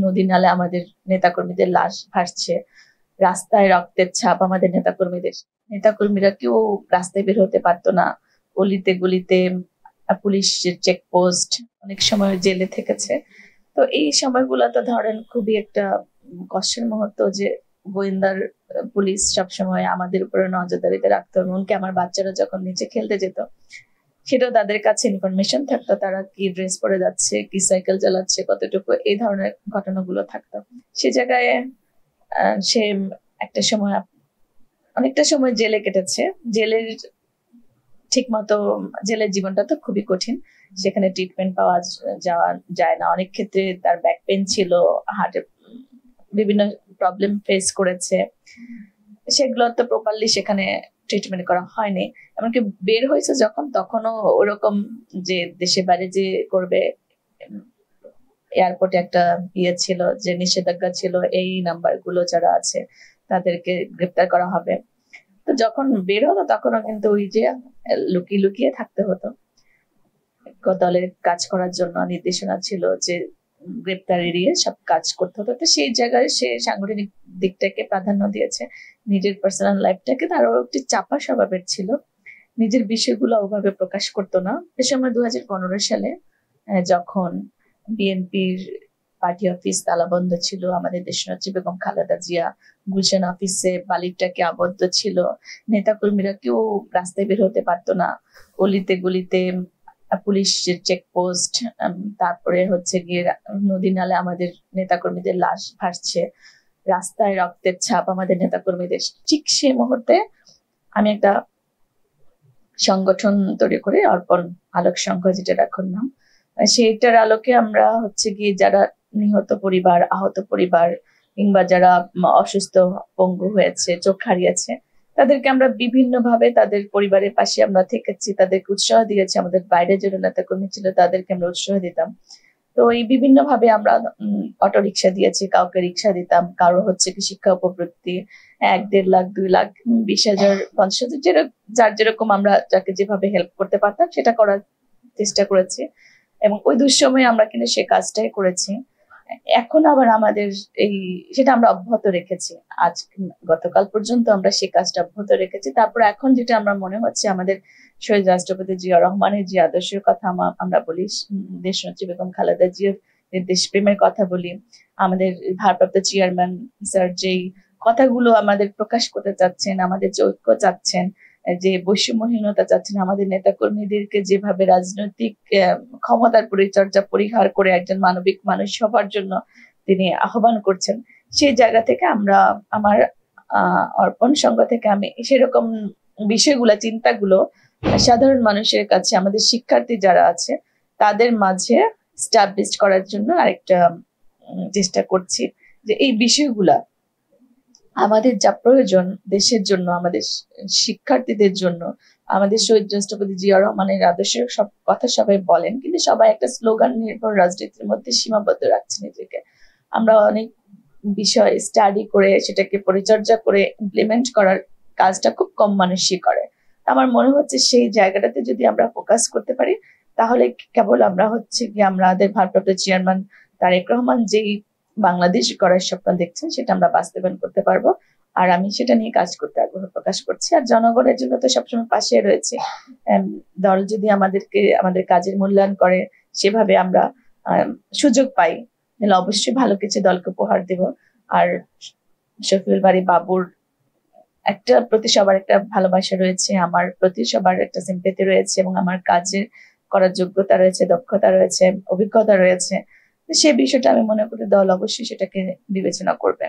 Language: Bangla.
নদী নালে আমাদের নেতাকর্মীদের লাশ ভাসছে, রাস্তায় রক্তের ছাপ আমাদের নেতাকর্মীদের। নেতাকর্মীরা কেউ রাস্তায় বের হতে পারতো না, অলিতে গলিতে পুলিশের চেকপোস্ট, অনেক সময় জেলে থেকেছে। তো এই সময়গুলো তো ধরেন খুবই একটা কষ্টের মুহূর্ত, যে গোয়েন্দার পুলিশ সবসময় আমাদের উপরে নজরদারিতে রাখতো। এমনকি আমার বাচ্চারা যখন নিচে খেলতে যেত, সেটাও তাদের কাছে ইনফরমেশন থাকতো, তারা কি ড্রেস পরে যাচ্ছে, কি সাইকেল চালাচ্ছে, কতটুকু, এই ধরনের ঘটনাগুলো থাকতো। সে জায়গায় সে একটা সময় অনেকটা সময় জেলে কেটেছে। জেলের ঠিক মতো জেলের জীবনটা তো খুবই কঠিন, সেখানে ট্রিটমেন্ট পাওয়া যাওয়া যায় না। অনেক ক্ষেত্রে তার ব্যাক পেন ছিল, হার্টের বিভিন্ন প্রবলেম ফেস করেছে, সেগুলো তো প্রপারলি সেখানে ট্রিটমেন্ট করা হয়নি। এমনকি বের হয়েছে যখন, তখনও ওরকম যে দেশে বাইরে যে করবে, এয়ারপোর্টে একটা ইয়ে ছিল যে নিষেধাজ্ঞা ছিল, এই নাম্বার গুলো যারা আছে তাদেরকে গ্রেপ্তার করা হবে। তো যখন বের হলো তখনও কিন্তু ওই যে লুকিয়ে লুকিয়ে থাকতে হতো। দলের কাজ করার জন্য নির্দেশনা ছিল যে গ্রেপ্তার এড়িয়ে সব কাজ করতে হতো। তো সেই জায়গায় সে সাংগঠনিক দিকটাকে প্রাধান্য দিয়েছে, নিজের পার্সোনাল লাইফটাকে। তারও একটি চাপা স্বভাবের ছিল, নিজের বিষয়গুলো ওভাবে প্রকাশ করতো না। এ সময় 2015 সালে যখন বিএনপির পার্টি অফিস তালাবন্ধ ছিল, আমাদের দেশনেত্রী বেগম খালেদা জিয়া গুলশান অফিসে বালিকটাকে আবদ্ধ ছিল, নেতাকর্মীরা কেউ রাস্তায় বের হতে পারতো না, অলিতে গলিতে পুলিশের চেকপোস্ট, তারপরে হচ্ছে গিয়ে নদী নালে আমাদের নেতাকর্মীদের লাশ ভাসছে, রাস্তায় রক্তের ছাপ আমাদের নেতাকর্মীদের। ঠিক সেই মুহূর্তে আমি একটা সংগঠন তৈরি করে, অর্পণ আলোক সংঘ, যেটার এখন নাম, সেইটার আলোকে আমরা হচ্ছে গিয়ে যারা নিহত পরিবার, আহত পরিবার, কিংবা যারা অসুস্থ পঙ্গু হয়েছে, চোখ হারিয়েছে, তাদেরকে আমরা বিভিন্ন ভাবে তাদের পরিবারের পাশে আমরা থেকেছি, তাদেরকে উৎসাহ দিয়েছি। আমাদের বাইরে যারা নেতাকর্মী ছিল তাদেরকে আমরা উৎসাহ দিতাম। তো এই বিভিন্ন ভাবে আমরা অটো রিক্সা দিয়েছি, কাউকে রিক্সা দিতাম, কারো হচ্ছে কি শিক্ষা উপবৃত্তি 1-1.5 লাখ, 2 লাখ, 20,000, 50,000, যার যেরকম আমরা যাকে যেভাবে হেল্প করতে পারতাম সেটা করার চেষ্টা করেছি। এবং ওই দুঃসময়ে আমরা কিন্তু সে কাজটাই করেছি। এখন আবার আমাদের এই সেটা আমরা অব্যাহত রেখেছি, আজ গতকাল পর্যন্ত আমরা সেই কাজটা অব্যাহত রেখেছি। তারপর এখন যেটা আমরা মনে হচ্ছে, আমাদের শহীদ রাষ্ট্রপতি জিয়া রহমানের যে আদর্শের কথা আমরা বলি, দেশনেত্রী বেগম খালেদা জিয়ার দেশপ্রেমের কথা বলি, আমাদের ভারপ্রাপ্ত চেয়ারম্যান স্যার যেই কথাগুলো আমাদের প্রকাশ করতে চাচ্ছেন, আমাদের যে ঐক্য চাচ্ছেন, যে বৈষম্যহীনতা চাচ্ছেন, আমাদের নেতা কর্মীদেরকে যেভাবে রাজনৈতিক ক্ষমতার পরিচর্যা পরিহার করে একজন মানবিক মানুষ হবার জন্য তিনি আহ্বান করছেন, সেই জায়গা থেকে আমরা, আমার অর্পণ সংঘ থেকে আমি সেরকম বিষয়গুলো, চিন্তাগুলো সাধারণ মানুষের কাছে, আমাদের শিক্ষার্থী যারা আছে তাদের মাঝে স্টাবলিশ করার জন্য আরেকটা চেষ্টা করছি, যে এই বিষয়গুলা আমাদের যা প্রয়োজন দেশের জন্য, আমাদের শিক্ষার্থীদের জন্য, আমাদের শহীদ রাষ্ট্রপতি জিয়া রহমানের আদর্শের সব কথা সবাই বলেন, কিন্তু সবাই একটা স্লোগান নির্ভর রাজনীতির মধ্যে সীমাবদ্ধ রাখছে নিজেকে। আমরা অনেক বিষয় স্টাডি করে সেটাকে পরিচর্যা করে ইমপ্লিমেন্ট করার কাজটা খুব কম মানুষই করে। আমার মনে হচ্ছে সেই জায়গাটাতে যদি আমরা ফোকাস করতে পারি, তাহলে কেবল আমরা হচ্ছে কি আমাদের ভারপ্রাপ্ত চেয়ারম্যান তারেক রহমান যেই বাংলাদেশ করার স্বপ্ন দেখছেন সেটা আমরা বাস্তবায়ন করতে পারবো। আর আমি সেটা নিয়ে কাজ করতে আগ্রহ প্রকাশ করছি। আর জনগণের জন্য তো সবসময় পাশে রয়েছে। দল যদি আমাদেরকে, আমাদের কাজের মূল্যায়ন করে, সেভাবে আমরা সুযোগ পাই, তাহলে অবশ্যই ভালো কিছু দলকে উপহার দেব। আর শফিউল বারী বাবুর একটা প্রতি সবার একটা ভালোবাসা রয়েছে, আমার প্রতি সবার একটা সিম্পেথি রয়েছে, এবং আমার কাজে করার যোগ্যতা রয়েছে, দক্ষতা রয়েছে, অভিজ্ঞতা রয়েছে। সে বিষয়টা আমি মনে করি দল অবশ্যই সেটাকে বিবেচনা করবে।